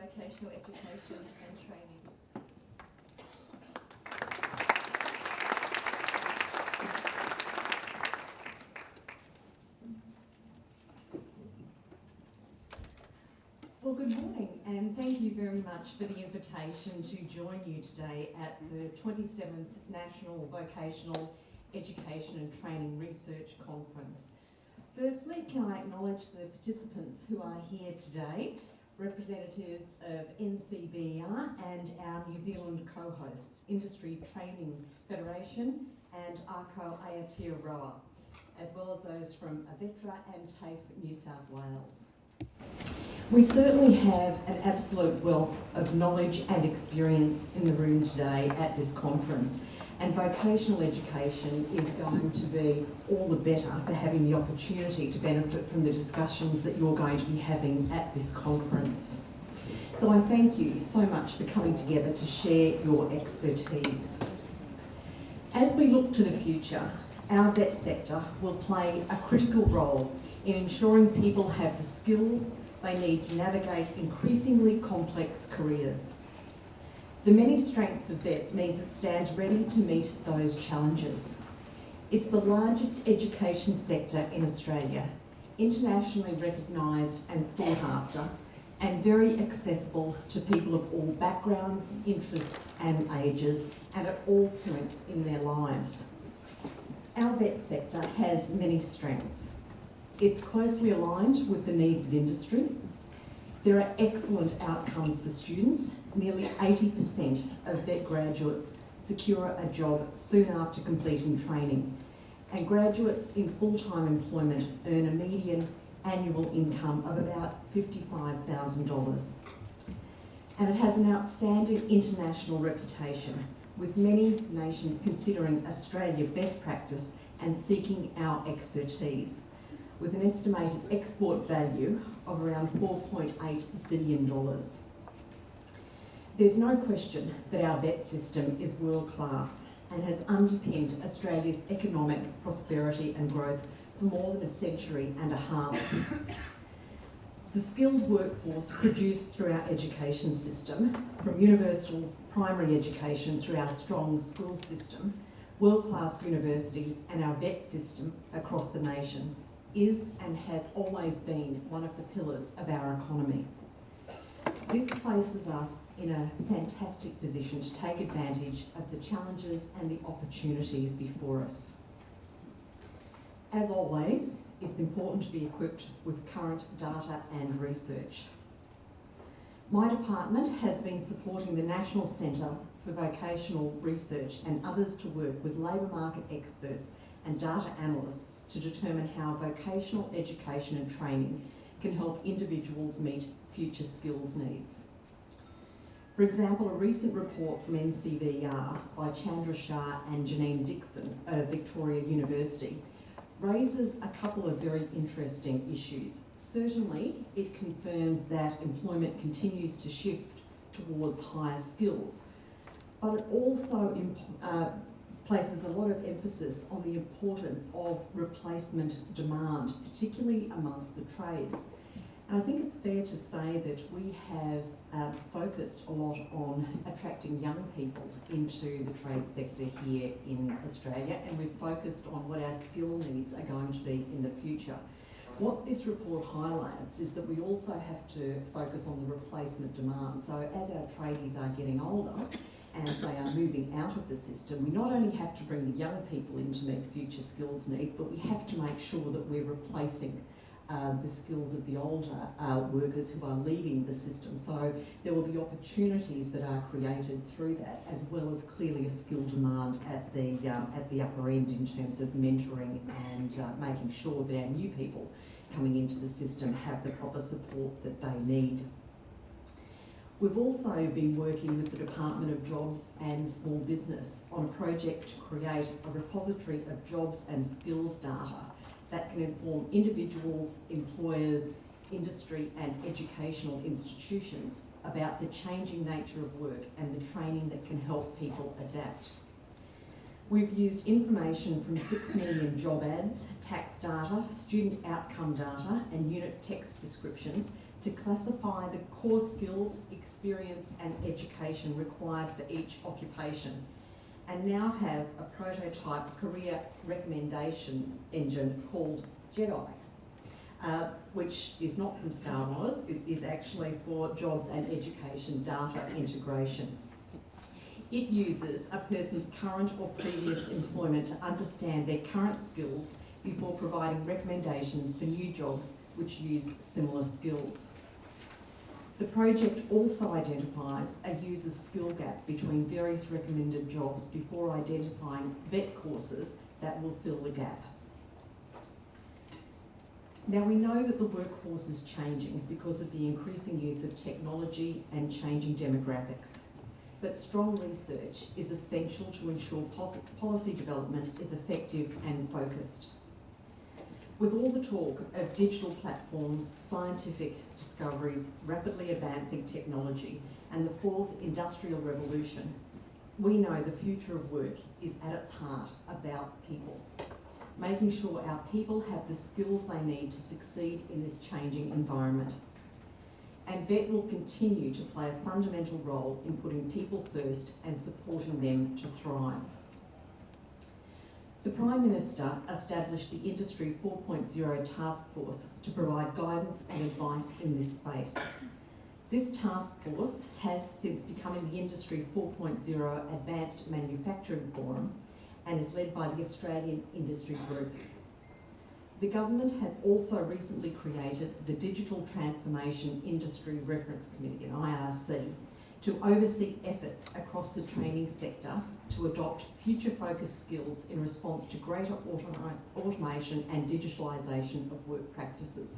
Vocational Education and Training. Well, good morning, and thank you very much for the invitation to join you today at the 27th National Vocational Education and Training Research Conference. Firstly, can I acknowledge the participants who are here today, representatives of NCVER and our New Zealand co-hosts, Industry Training Federation and ARCO Aotearoa, as well as those from Avetra and TAFE New South Wales. We certainly have an absolute wealth of knowledge and experience in the room today at this conference, and vocational education is going to be all the better for having the opportunity to benefit from the discussions that you're going to be having at this conference. So I thank you so much for coming together to share your expertise. As we look to the future, our vet sector will play a critical role in ensuring people have the skills they need to navigate increasingly complex careers. The many strengths of vet means it stands ready to meet those challenges. It's the largest education sector in Australia, internationally recognised and sought after, and very accessible to people of all backgrounds, interests and ages, and at all points in their lives. Our vet sector has many strengths. It's closely aligned with the needs of industry. There are excellent outcomes for students. Nearly 80% of vet graduates secure a job soon after completing training, and graduates in full-time employment earn a median annual income of about $55,000. And it has an outstanding international reputation, with many nations considering Australia best practice and seeking our expertise, with an estimated export value of around $4.8 billion. There's no question that our vet system is world-class and has underpinned Australia's economic prosperity and growth for more than a century and a half. The skilled workforce produced through our education system, from universal primary education through our strong school system, world-class universities and our vet system across the nation, is and has always been one of the pillars of our economy. This places us in a fantastic position to take advantage of the challenges and the opportunities before us. As always, it's important to be equipped with current data and research. My department has been supporting the National Centre for Vocational Research and others to work with labour market experts and data analysts to determine how vocational education and training can help individuals meet future skills needs. For example, a recent report from NCVER by Chandra Shah and Janine Dixon of Victoria University raises a couple of very interesting issues. Certainly, it confirms that employment continues to shift towards higher skills, but it also places a lot of emphasis on the importance of replacement demand, particularly amongst the trades. And I think it's fair to say that we have focused a lot on attracting young people into the trade sector here in Australia, and we've focused on what our skill needs are going to be in the future. What this report highlights is that we also have to focus on the replacement demand. So as our tradies are getting older and they are moving out of the system, we not only have to bring the young people in to meet future skills needs, but we have to make sure that we're replacing the skills of the older workers who are leaving the system. So there will be opportunities that are created through that, as well as clearly a skill demand at the upper end in terms of mentoring and making sure that our new people coming into the system have the proper support that they need. We've also been working with the Department of Jobs and Small Business on a project to create a repository of jobs and skills data that can inform individuals, employers, industry and educational institutions about the changing nature of work and the training that can help people adapt. We've used information from 6 million job ads, tax data, student outcome data and unit text descriptions to classify the core skills, experience and education required for each occupation, and now have a prototype career recommendation engine called Jedi, which is not from Star Wars. It is actually for jobs and education data integration. It uses a person's current or previous employment to understand their current skills before providing recommendations for new jobs which use similar skills. The project also identifies a user's skill gap between various recommended jobs before identifying vet courses that will fill the gap. Now, we know that the workforce is changing because of the increasing use of technology and changing demographics, but strong research is essential to ensure policy development is effective and focused. With all the talk of digital platforms, scientific discoveries, rapidly advancing technology, and the fourth industrial revolution, we know the future of work is at its heart about people, making sure our people have the skills they need to succeed in this changing environment. And VET will continue to play a fundamental role in putting people first and supporting them to thrive. The Prime Minister established the Industry 4.0 task force to provide guidance and advice in this space. This task force has, since becoming the Industry 4.0 Advanced Manufacturing Forum, and is led by the Australian Industry Group. The government has also recently created the Digital Transformation Industry Reference Committee, an IRC, to oversee efforts across the training sector to adopt future-focused skills in response to greater automation and digitalisation of work practices.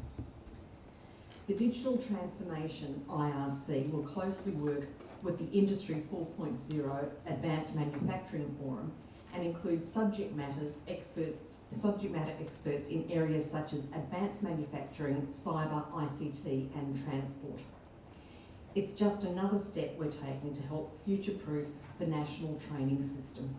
The Digital Transformation IRC will closely work with the Industry 4.0 Advanced Manufacturing Forum and include subject matter experts in areas such as advanced manufacturing, cyber, ICT and transport. It's just another step we're taking to help future-proof the national training system.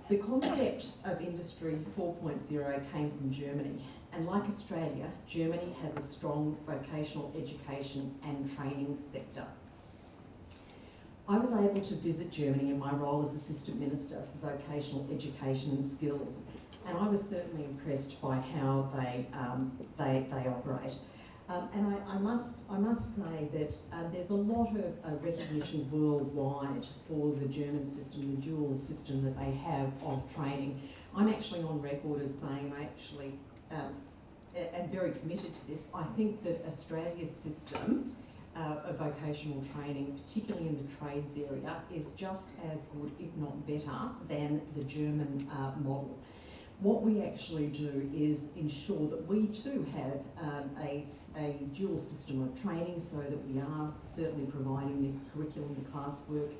The concept of Industry 4.0 came from Germany, and like Australia, Germany has a strong vocational education and training sector. I was able to visit Germany in my role as Assistant Minister for Vocational Education and Skills, and I was certainly impressed by how they operate. And I must say that there's a lot of recognition worldwide for the German system, the dual system that they have of training. I'm actually on record as saying I actually am very committed to this. I think that Australia's system of vocational training, particularly in the trades area, is just as good, if not better, than the German model. What we actually do is ensure that we too have a dual system of training, so that we are certainly providing the curriculum, the classwork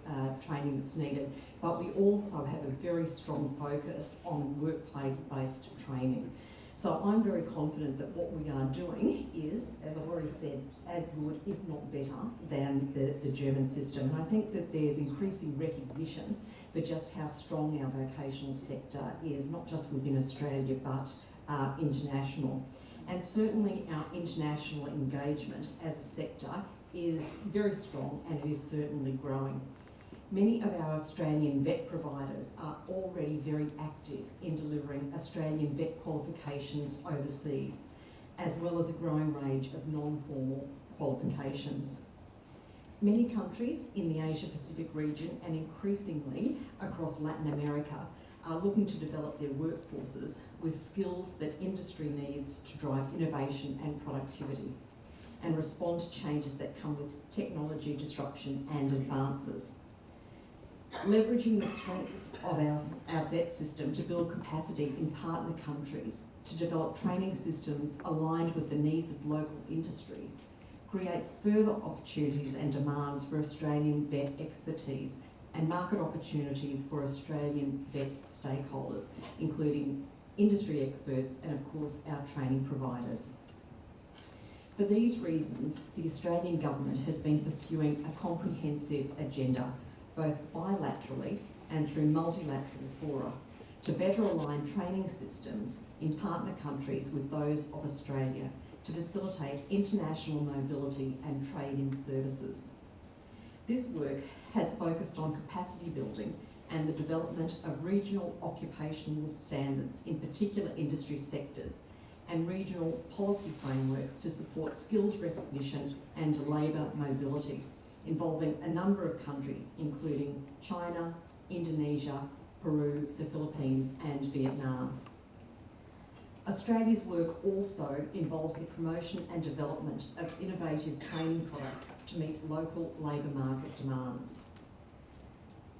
training that's needed, but we also have a very strong focus on workplace-based training. So I'm very confident that what we are doing is, as I've already said, as good, if not better, than the German system. And I think that there's increasing recognition for just how strong our vocational sector is, not just within Australia, but international. And certainly our international engagement as a sector is very strong, and it is certainly growing. Many of our Australian vet providers are already very active in delivering Australian vet qualifications overseas, as well as a growing range of non-formal qualifications. Many countries in the Asia-Pacific region, and increasingly across Latin America, are looking to develop their workforces with skills that industry needs to drive innovation and productivity, and respond to changes that come with technology disruption and advances. Leveraging the strengths of our vet system to build capacity in partner countries to develop training systems aligned with the needs of local industries creates further opportunities and demands for Australian vet expertise and market opportunities for Australian vet stakeholders, including industry experts and of course our training providers. For these reasons, the Australian Government has been pursuing a comprehensive agenda, both bilaterally and through multilateral fora, to better align training systems in partner countries with those of Australia, to facilitate international mobility and trade in services. This work has focused on capacity building and the development of regional occupational standards in particular industry sectors and regional policy frameworks to support skills recognition and labour mobility, involving a number of countries including China, Indonesia, Peru, the Philippines and Vietnam. Australia's work also involves the promotion and development of innovative training products to meet local labour market demands.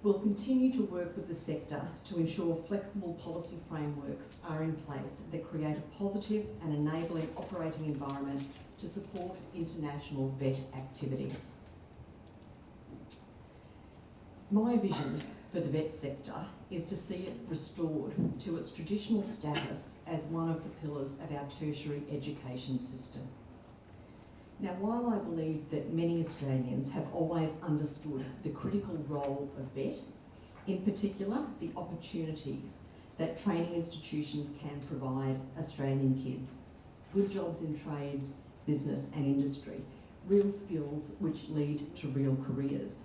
We'll continue to work with the sector to ensure flexible policy frameworks are in place that create a positive and enabling operating environment to support international VET activities. My vision for the VET sector is to see it restored to its traditional status as one of the pillars of our tertiary education system. Now, while I believe that many Australians have always understood the critical role of VET, in particular the opportunities that training institutions can provide Australian kids, good jobs in trades, business and industry, real skills which lead to real careers.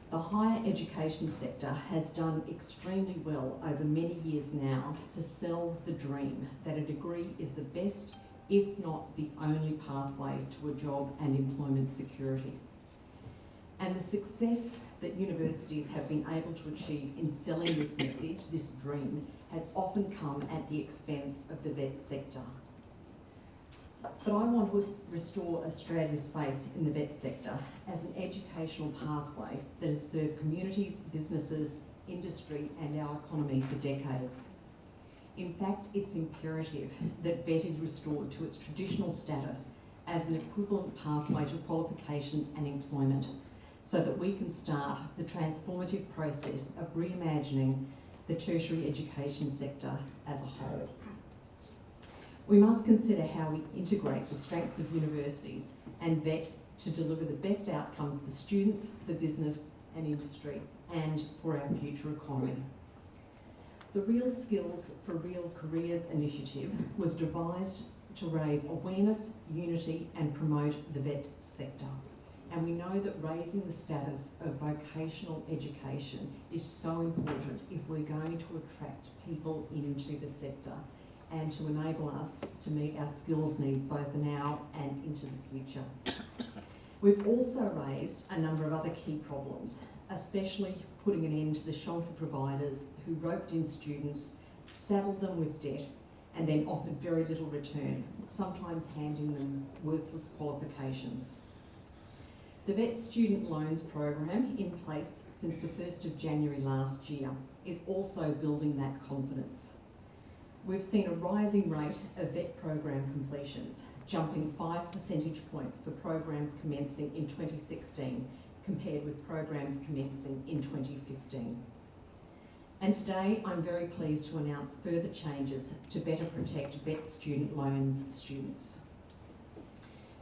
The higher education sector has done extremely well over many years now to sell the dream that a degree is the best, if not the only pathway to a job and employment security. And the success that universities have been able to achieve in selling this message, this dream, has often come at the expense of the VET sector. But I want to restore Australia's faith in the VET sector as an educational pathway that has served communities, businesses, industry and our economy for decades. In fact, it's imperative that VET is restored to its traditional status as an equivalent pathway to qualifications and employment, so that we can start the transformative process of reimagining the tertiary education sector as a whole. We must consider how we integrate the strengths of universities and VET to deliver the best outcomes for students, for business and industry, and for our future economy. The Real Skills for Real Careers initiative was devised to raise awareness, unity and promote the VET sector. And we know that raising the status of vocational education is so important if we're going to attract people into the sector and to enable us to meet our skills needs both now and into the future. We've also raised a number of other key problems, especially putting an end to the shonky providers who roped in students, saddled them with debt, and then offered very little return, sometimes handing them worthless qualifications. The VET Student Loans Program, in place since the 1st of January last year, is also building that confidence. We've seen a rising rate of VET program completions, jumping 5 percentage points for programs commencing in 2016 compared with programs commencing in 2015. And today I'm very pleased to announce further changes to better protect VET student loans students.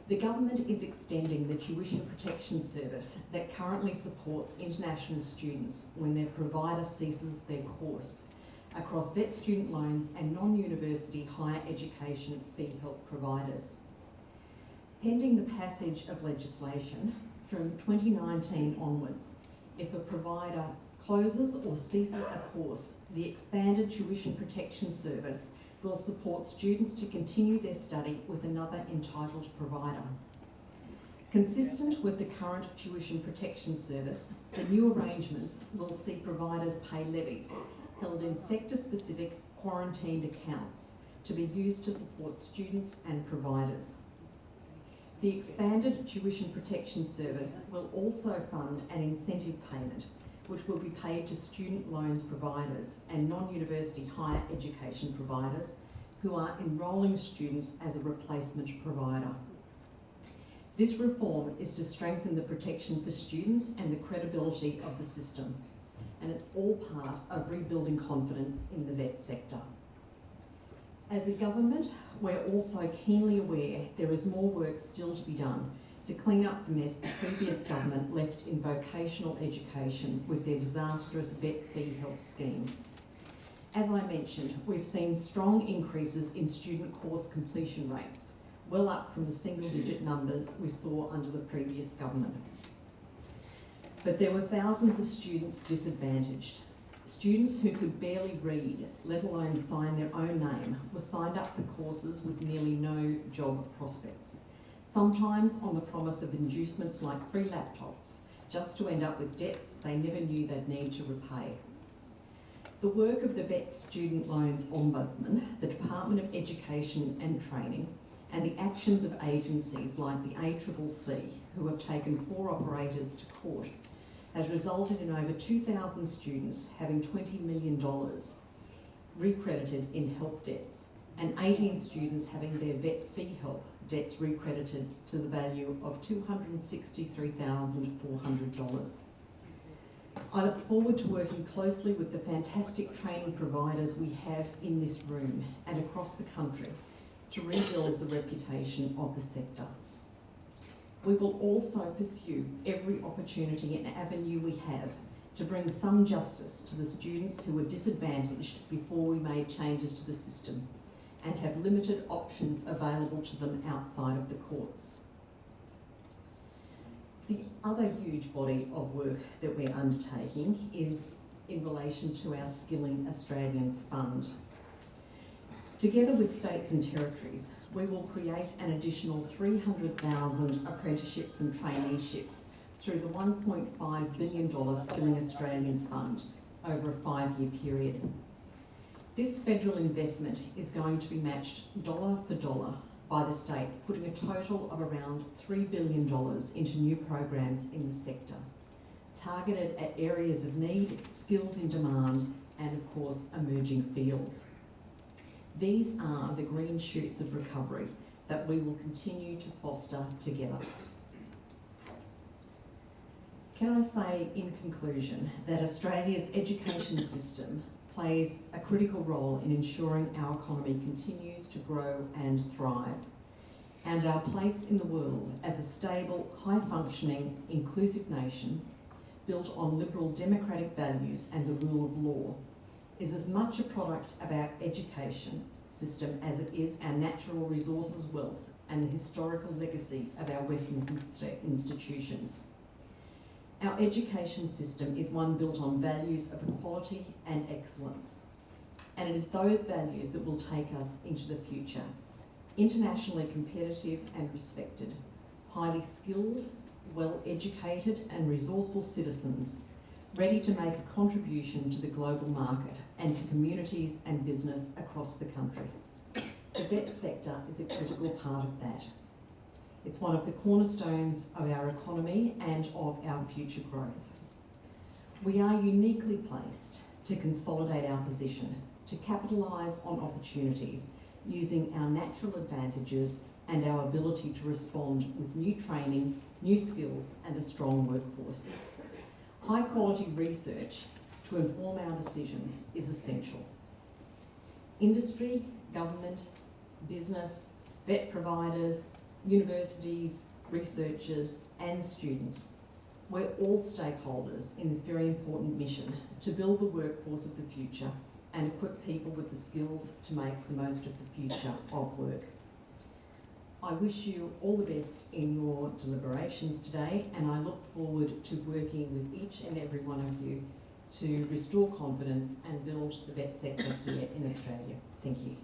The government is extending the tuition protection service that currently supports international students when their provider ceases their course across VET student loans and non-university higher education fee help providers. Pending the passage of legislation from 2019 onwards, if a provider closes or ceases a course, the expanded tuition protection service will support students to continue their study with another entitled provider. Consistent with the current tuition protection service, the new arrangements will see providers pay levies held in sector-specific quarantined accounts to be used to support students and providers. The expanded tuition protection service will also fund an incentive payment which will be paid to student loans providers and non-university higher education providers who are enrolling students as a replacement provider. This reform is to strengthen the protection for students and the credibility of the system, and it's all part of rebuilding confidence in the VET sector. As a government, we're also keenly aware there is more work still to be done to clean up the mess the previous government left in vocational education with their disastrous VET fee help scheme. As I mentioned, we've seen strong increases in student course completion rates, well up from the single-digit numbers we saw under the previous government. But there were thousands of students disadvantaged. Students who could barely read, let alone sign their own name, were signed up for courses with nearly no job prospects, sometimes on the promise of inducements like free laptops, just to end up with debts they never knew they'd need to repay. The work of the VET Student Loans Ombudsman, the Department of Education and Training, and the actions of agencies like the ACCC, who have taken 4 operators to court, has resulted in over 2,000 students having $20 million recredited in help debts, and 18 students having their VET fee help debts recredited to the value of $263,400. I look forward to working closely with the fantastic training providers we have in this room and across the country to rebuild the reputation of the sector. We will also pursue every opportunity and avenue we have to bring some justice to the students who were disadvantaged before we made changes to the system and have limited options available to them outside of the courts. The other huge body of work that we're undertaking is in relation to our Skilling Australians Fund. Together with states and territories, we will create an additional 300,000 apprenticeships and traineeships through the $1.5 billion Skilling Australians Fund over a 5-year period. This federal investment is going to be matched dollar for dollar by the states, putting a total of around $3 billion into new programs in the sector, targeted at areas of need, skills in demand, and of course, emerging fields. These are the green shoots of recovery that we will continue to foster together. Can I say in conclusion that Australia's education system plays a critical role in ensuring our economy continues to grow and thrive, and our place in the world as a stable, high-functioning, inclusive nation built on liberal democratic values and the rule of law is as much a product of our education system as it is our natural resources wealth and the historical legacy of our Westminster institutions. Our education system is one built on values of equality and excellence, and it is those values that will take us into the future, internationally competitive and respected, highly skilled, well-educated and resourceful citizens ready to make a contribution to the global market and to communities and business across the country. The VET sector is a critical part of that. It's one of the cornerstones of our economy and of our future growth. We are uniquely placed to consolidate our position, to capitalise on opportunities using our natural advantages and our ability to respond with new training, new skills and a strong workforce. High quality research to inform our decisions is essential. Industry, government, business, VET providers, universities, researchers and students, we're all stakeholders in this very important mission to build the workforce of the future and equip people with the skills to make the most of the future of work. I wish you all the best in your deliberations today, and I look forward to working with each and every one of you to restore confidence and build the VET sector here in Australia. Thank you.